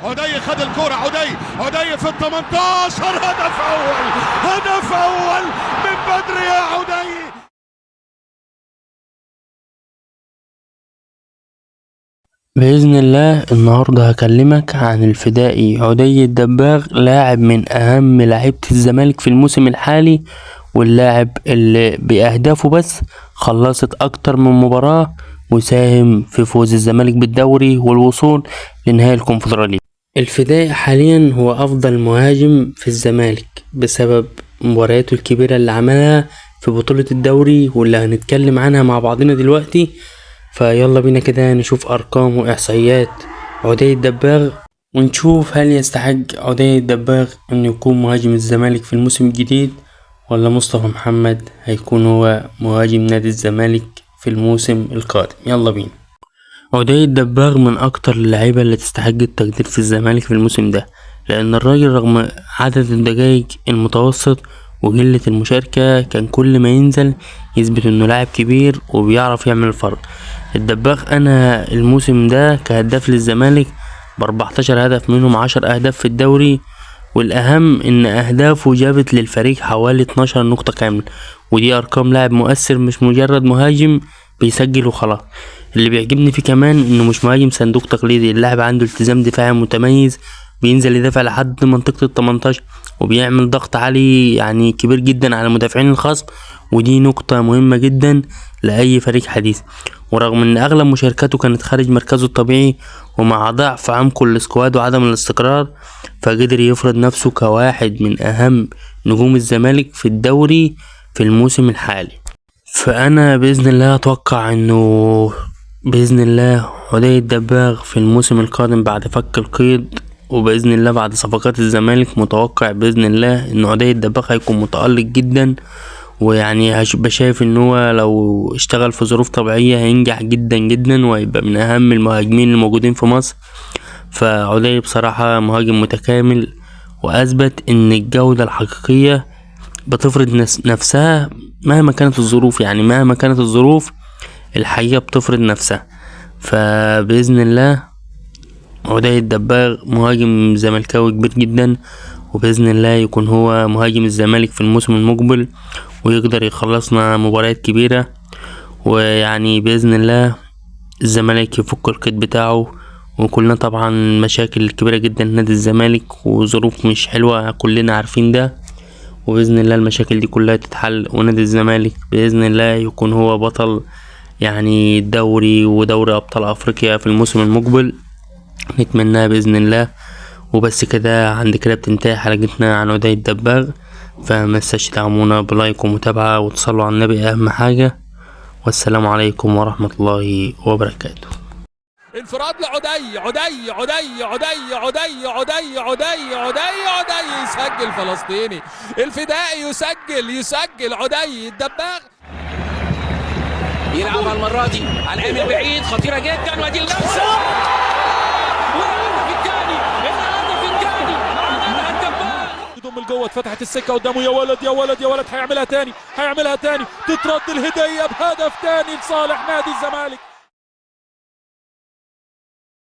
عدي خد الكرة، عدي في ال 18. هدف أول، هدف أول من بدري يا عدي. بإذن الله النهاردة هكلمك عن الفدائي عدي الدباغ، لاعب من أهم لاعيبة الزمالك في الموسم الحالي، واللاعب اللي بأهدافه بس خلصت أكتر من مباراة، وساهم في فوز الزمالك بالدوري والوصول لنهائي الكونفدرالية. الفدائي حاليا هو أفضل مهاجم في الزمالك بسبب مبارياته الكبيرة اللي عملها في بطولة الدوري، واللي هنتكلم عنها مع بعضنا دلوقتي. فيلا بينا كده نشوف أرقام وإحصائيات عدي الدباغ، ونشوف هل يستحق عدي الدباغ إنه يكون مهاجم الزمالك في الموسم الجديد، ولا مصطفى محمد هيكون هو مهاجم نادي الزمالك في الموسم القادم. يلا بينا. عدي الدباغ من أكتر اللعيبة اللي تستحق التقدير في الزمالك في الموسم ده، لأن الراجل رغم عدد الدقايق المتوسط وقلة المشاركة كان كل ما ينزل يثبت إنه لاعب كبير وبيعرف يعمل الفرق. الدباغ أنا الموسم ده كهداف للزمالك ب14 هدف، منهم 10 أهداف في الدوري، والأهم إن أهدافه جابت للفريق حوالي 12 نقطة كاملة، ودي أرقام لاعب مؤثر مش مجرد مهاجم بيسجل وخلاص. اللي بيعجبني فيه كمان إنه مش مهاجم صندوق تقليدي، اللاعب عنده التزام دفاعي متميز، بينزل يدافع لحد منطقة ال18 وبيعمل ضغط عالي يعني كبير جدا على مدافعين الخصم، ودي نقطة مهمة جدا لأي فريق حديث. ورغم ان اغلب مشاركاته كانت خارج مركزه الطبيعي، ومع ضعف عمقه السكواد وعدم الاستقرار، فقدر يفرض نفسه كواحد من اهم نجوم الزمالك في الدوري في الموسم الحالي. فانا باذن الله اتوقع انه باذن الله عدي الدباغ في الموسم القادم بعد فك القيد، وباذن الله بعد صفقات الزمالك، متوقع باذن الله ان عدي الدباغ هيكون متألق جدا، ويعني هبقى شايف ان هو لو اشتغل في ظروف طبيعية هينجح جدا جدا، وهيبقى من اهم المهاجمين الموجودين في مصر. فعدي بصراحة مهاجم متكامل، واثبت ان الجودة الحقيقية بتفرض نفسها مهما كانت الظروف، يعني مهما كانت الظروف الحقيقة بتفرض نفسها. فبإذن الله عدي الدباغ مهاجم زملكاوي كبير جدا، وبإذن الله يكون هو مهاجم الزمالك في الموسم المقبل، ويقدر يخلصنا مباريات كبيرة، ويعني بإذن الله الزمالك يفك القيد بتاعه. وكلنا طبعا مشاكل كبيرة جدا نادي الزمالك وظروف مش حلوة، كلنا عارفين ده، وبإذن الله المشاكل دي كلها تتحل، ونادي الزمالك بإذن الله يكون هو بطل يعني الدوري ودوري أبطال أفريقيا في الموسم المقبل، نتمناها بإذن الله. وبس كده، عند كده بتنتهي حلقتنا عن عدي الدباغ، فمتنساش تدعمونا بلايك ومتابعة وتصلوا على النبي أهم حاجة، والسلام عليكم ورحمة الله وبركاته. انفراد لعدي، عدي يسجل فلسطيني، الفدائي يسجل عدي الدباغ يلعبها المرة دي على الأمام بعيد، خطيرة جدا، وادي اللمسة والهدف الثاني يضم الجوه، اتفتحت السكة قدامه، يا ولد هيعملها تاني، تترد الهدية بهدف تاني لصالح نادي الزمالك.